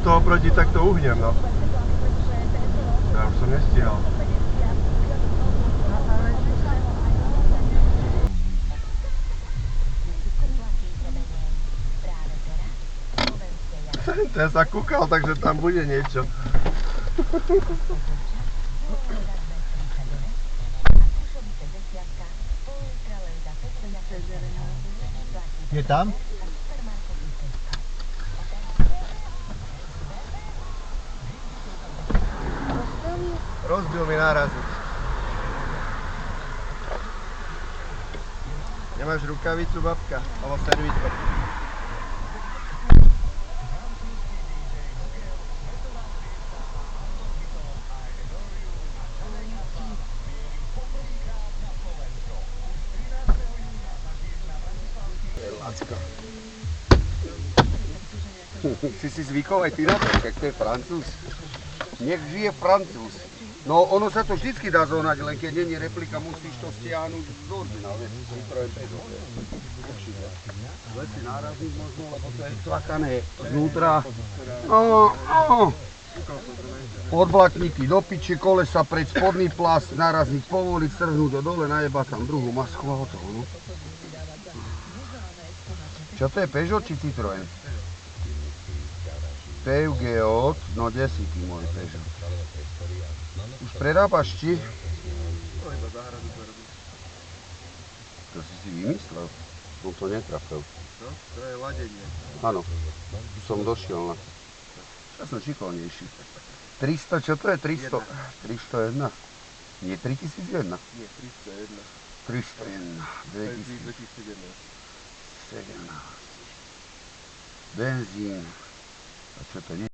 to oproti, tak to uhnem, no. Ja už som nestíhal. Ten sa kúkal, takže tam bude niečo. Je tam? Rozbil mi nárazník. Nemáš rukavicu, babka? Alebo servítko? Lacko. Si zvykol aj ty na to, tak to je Francúz. Nech žije Francúz. No ono sa to vždycky dá zohnať, len keď není replika, musíš to stiahnuť z originál, vieš, Citroën Peugeot. Určite. Zle si nárazník možno, lebo to je tlakané znútra. Odblatníky do piče, kolesa pred spodný plast, nárazník povoliť, strhnúť ho dole, najebať tam druhú masku a hotovo, no. Čo to je, Peugeot či Citroën? Peugeot, no desíky môj Peugeot. Už prerábaš či? To iba záhradu prerábam. To si vymyslel? Som to netrafil. No, to je ladenie. Áno, som došiel na... Ja som šikovnejší. 300, čo to je? 300? 301. Nie 3001? Nie, 301. 301. 2017. Benzín. A čo to nie?